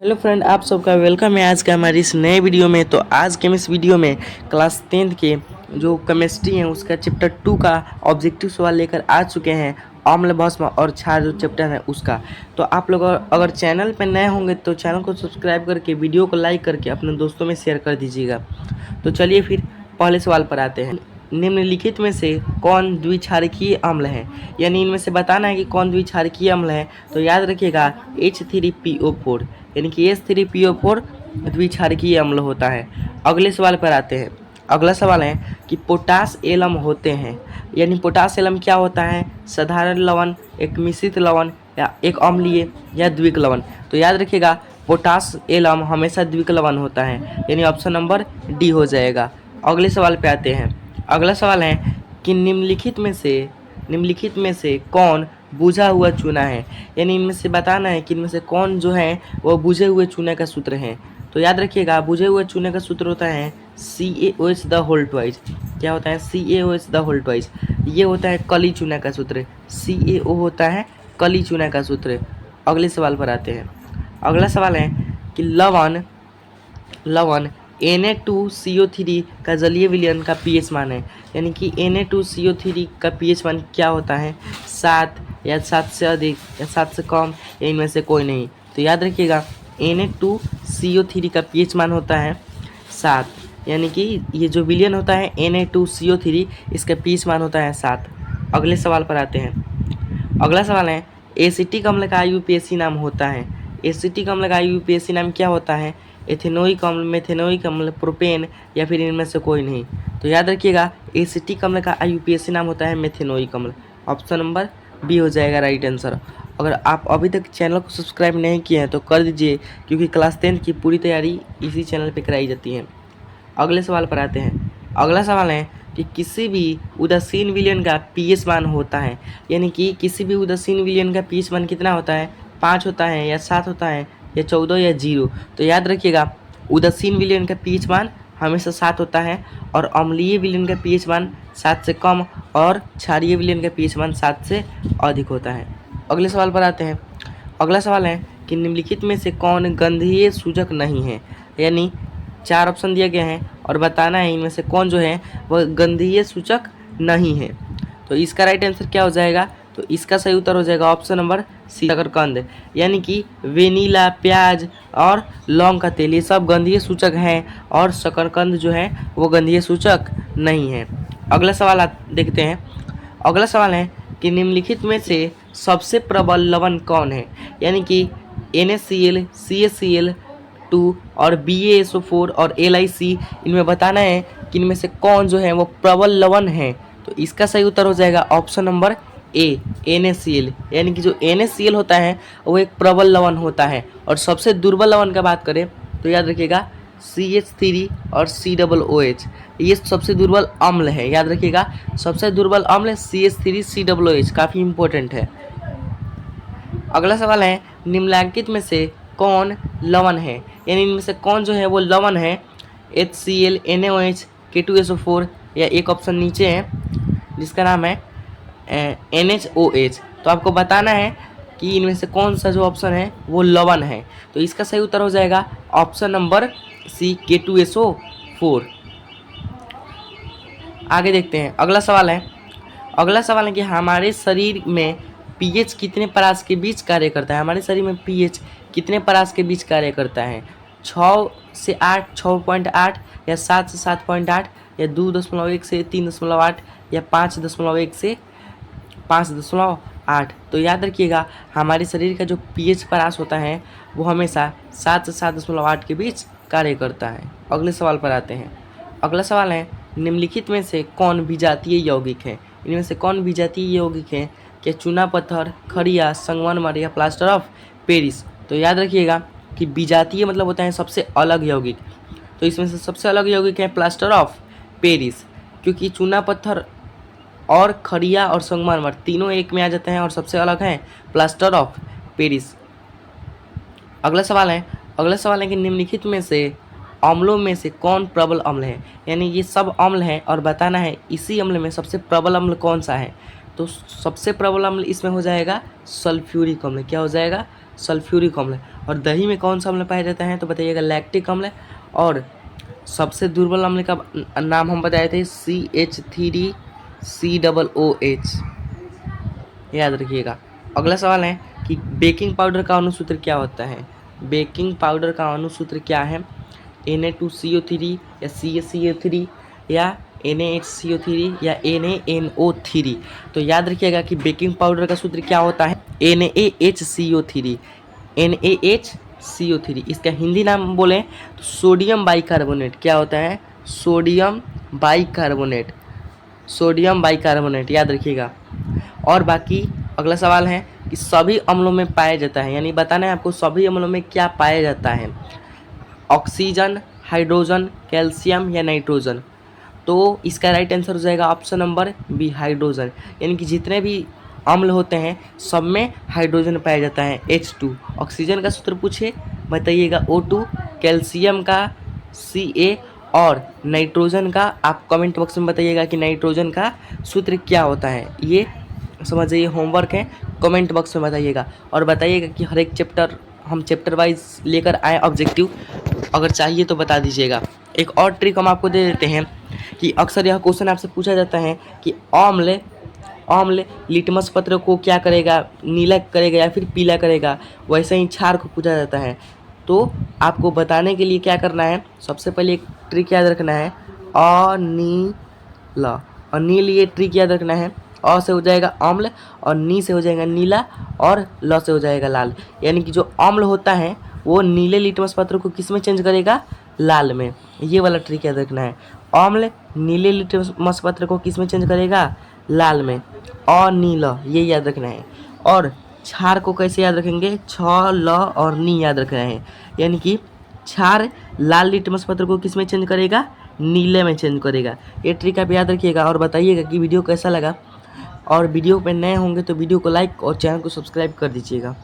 Hello friend, आप सबका welcome है आज का हमारी इस नए वीडियो में। तो आज के हम इस वीडियो में क्लास 10th के जो केमिस्ट्री है उसका चैप्टर 2 का ऑब्जेक्टिव सवाल लेकर आ चुके हैं। अम्ल भस्म और क्षार जो चैप्टर है उसका। तो आप लोग अगर चैनल पर नए होंगे तो चैनल को सब्सक्राइब करके वीडियो को लाइक करके अपने दोस्तों में शेयर कर दीजिएगा। तो चलिए फिर पहले सवाल पर आते हैं। निम्नलिखित में से कौन द्विक्षारकीय अम्ल है, यानी इनमें से बताना है कि कौन द्विक्षारकीय अम्ल है। तो याद रखिएगा H3PO4 यानी कि H3PO4 द्विक्षारकीय अम्ल होता है। अगले सवाल पर आते हैं। अगला सवाल है कि पोटास एलम होते हैं, यानी पोटास एलम क्या होता है, साधारण लवण, एक मिश्रित लवण या एक अम्लीय या द्विक लवण। तो याद रखिएगा पोटास एलम हमेशा द्विक लवण होता है, यानी ऑप्शन नंबर डी हो जाएगा। अगले सवाल पे आते हैं। अगला सवाल है कि निम्नलिखित में से कौन बुझा हुआ चूना है, यानी इनमें से बताना है कि इनमें से कौन जो है वो बुझे हुए चूने का सूत्र है। तो याद रखिएगा बुझे हुए चूने का सूत्र होता है CaOH द होल ट्वाइस। क्या होता है? CaOH the whole twice. ये होता है कली चूना का सूत्र। CaO होता है कली चूना का सूत्र। अगले सवाल पर आते हैं। अगला सवाल है कि लवण Na2CO3 का जलीय विलयन का pH मान है, यानी कि Na2CO3 का pH मान क्या होता है, 7 या 7 से अधिक या 7 से कम या इनमें से कोई नहीं। तो याद रखिएगा Na2CO3 का pH मान होता है 7, यानी कि ये जो विलयन होता है Na2CO3 इसका pH मान होता है 7। अगले सवाल पर आते हैं। अगला सवाल है एसिटिक अम्ल का IUPAC नाम होता है। एसिटिक अम्ल का IUPAC नाम क्या होता है? एथेनोइक अम्ल, मेथेनोइक अम्ल, प्रोपेन या फिर इनमें से कोई नहीं। तो याद रखिएगा एसिटिक अम्ल का IUPAC नाम होता है मेथेनोइक अम्ल। ऑप्शन नंबर बी हो जाएगा राइट आंसर। अगर आप अभी तक चैनल को सब्सक्राइब नहीं किए हैं तो कर दीजिए, क्योंकि क्लास 10 की पूरी तैयारी इसी चैनल पर कराई जाती है। अगले सवाल पर आते हैं। अगला सवाल है कि किसी भी उदासीन विलयन का pH मान होता है, यानी कि किसी भी उदासीन विलयन का pH मान कितना होता है, 5 होता है या 7 होता है या 14 या 0। तो याद रखिएगा उदासीन विलयन का pH मान हमेशा 7 होता है और अम्लीय विलयन का pH मान 7 से कम और क्षारीय विलयन का pH मान 7 से अधिक होता है। अगले सवाल पर आते हैं। अगला सवाल है कि निम्नलिखित में से कौन गंधीय सूचक नहीं है, यानी 4 ऑप्शन दिए गए हैं और बताना है इनमें से कौन जो है वह गंधीय सूचक नहीं है। तो इसका राइट आंसर क्या हो जाएगा? तो इसका सही उत्तर हो जाएगा ऑप्शन नंबर सी, शकरकंद, यानी कि वेनीला, प्याज और लौंग का तेल ये सब गंधीय सूचक हैं और शकरकंद जो है वो गंधीय सूचक नहीं है। अगला सवाल देखते हैं। अगला सवाल है कि निम्नलिखित में से सबसे प्रबल लवण कौन है, यानी कि NaCl, CaCl2 और BaSO4 और LiC, इनमें बताना है कि इनमें से कौन जो है वो प्रबल लवण है। तो इसका सही उत्तर हो जाएगा ऑप्शन नंबर ए, NaCl, यानी कि जो NaCl होता है वो एक प्रबल लवण होता है। और सबसे दुर्बल लवण का बात करें तो याद रखिएगा CH3 और COOH, ये सबसे दुर्बल अम्ल है। याद रखिएगा सबसे दुर्बल अम्ल CH3 COOH, काफ़ी इंपॉर्टेंट है। अगला सवाल है निम्नलिखित में से कौन लवण है, यानी इनमें से कौन जो है वो लवण है, HCl, NaOH, K2SO4 या एक ऑप्शन नीचे है जिसका नाम है NHOH। तो आपको बताना है कि इनमें से कौन सा जो ऑप्शन है वो लवण है। तो इसका सही उत्तर हो जाएगा ऑप्शन नंबर सी, K2SO4। आगे देखते हैं। अगला सवाल है कि हमारे शरीर में pH कितने परास के बीच कार्य करता है। हमारे शरीर में pH कितने परास के बीच कार्य करता है? 6 से 8, 6.8 या 7 से 7.8 या 2.1 से 3.8 या 5.1 से 5.8। तो याद रखिएगा हमारे शरीर का जो pH परास होता है वो हमेशा 7 से 7.8 के बीच कार्य करता है। अगले सवाल पर आते हैं। अगला सवाल है निम्नलिखित में से कौन विजातीय यौगिक है। इनमें से कौन विजातीय यौगिक है? क्या चूना पत्थर, खड़िया, संगमरमर या प्लास्टर ऑफ पेरिस। तो याद रखिएगा कि विजातीय मतलब होता है सबसे अलग यौगिक। तो इसमें से सबसे अलग यौगिक है प्लास्टर ऑफ पेरिस, क्योंकि चूना पत्थर और खड़िया और संगमरमर तीनों एक में आ जाते हैं और सबसे अलग है प्लास्टर ऑफ पेरिस। अगला सवाल है कि निम्नलिखित में से अम्लों में से कौन प्रबल अम्ल है, यानी ये सब अम्ल हैं और बताना है इसी अम्ल में सबसे प्रबल अम्ल कौन सा है। तो सबसे प्रबल अम्ल इसमें हो जाएगा सल्फ्यूरिक अम्ल। क्या हो जाएगा? सल्फ्यूरिक अम्ल। और दही में कौन सा अम्ल पाया जाता है तो बताइएगा लैक्टिक अम्ल। और सबसे दुर्बल अम्ल का नाम हम बताए थे CH3COOH, याद रखिएगा। अगला सवाल है कि बेकिंग पाउडर का अणुसूत्र क्या होता है। बेकिंग पाउडर का अणुसूत्र क्या है, Na2CO3 या CaCO3 या NaHCO3 या NaNO3। तो याद रखिएगा कि बेकिंग पाउडर का सूत्र क्या होता है, NaHCO3। NaHCO3 इसका हिंदी नाम बोलें तो सोडियम बाइकार्बोनेट। क्या होता है, सोडियम बाइकार्बोनेट, सोडियम बाइकार्बोनेट, याद रखिएगा। और बाकी अगला सवाल है कि सभी अम्लों में पाया जाता है, यानी बताना है आपको सभी अम्लों में क्या पाया जाता है, ऑक्सीजन, हाइड्रोजन, कैल्शियम या नाइट्रोजन। तो इसका राइट आंसर हो जाएगा ऑप्शन नंबर बी, हाइड्रोजन। यानी कि जितने भी अम्ल होते हैं सब में हाइड्रोजन पाया जाता है, H2। ऑक्सीजन का सूत्र पूछे बताइएगा O2, कैल्शियम का Ca और नाइट्रोजन का आप कमेंट बॉक्स में बताइएगा कि नाइट्रोजन का सूत्र क्या होता है। ये समझ जाइए, होमवर्क है, कमेंट बॉक्स में बताइएगा। और बताइएगा कि हर एक चैप्टर हम चैप्टर वाइज लेकर आए ऑब्जेक्टिव, अगर चाहिए तो बता दीजिएगा। एक और ट्रिक हम आपको दे देते हैं कि अक्सर यह क्वेश्चन आपसे पूछा जाता है कि अम्ल लिटमस पत्र को क्या करेगा, नीला करेगा या फिर पीला करेगा। वैसे ही क्षार को पूछा जाता है। तो आपको बताने के लिए क्या करना है, सबसे पहले एक ट्रिक याद रखना है, अनील। अनील ये ट्रिक याद रखना है। अ से हो जाएगा अम्ल और नी से हो जाएगा नीला और ल से हो जाएगा लाल। यानी कि जो अम्ल होता है वो नीले लिटमस पत्र को किस में चेंज करेगा, लाल में। ये वाला ट्रिक याद रखना है, अम्ल नीले लिटमस पत्र को किस में चेंज करेगा, लाल में। अनील, ये याद रखना है। और क्षार को कैसे याद रखेंगे, छ, ल और नी याद रखना है। यानी कि क्षार लाल लिटमस पत्र को किस में चेंज करेगा, नीले में चेंज करेगा। ये ट्रिक आप याद रखिएगा और बताइएगा कि वीडियो कैसा लगा। और वीडियो पे नए होंगे तो वीडियो को लाइक और चैनल को सब्सक्राइब कर दीजिएगा।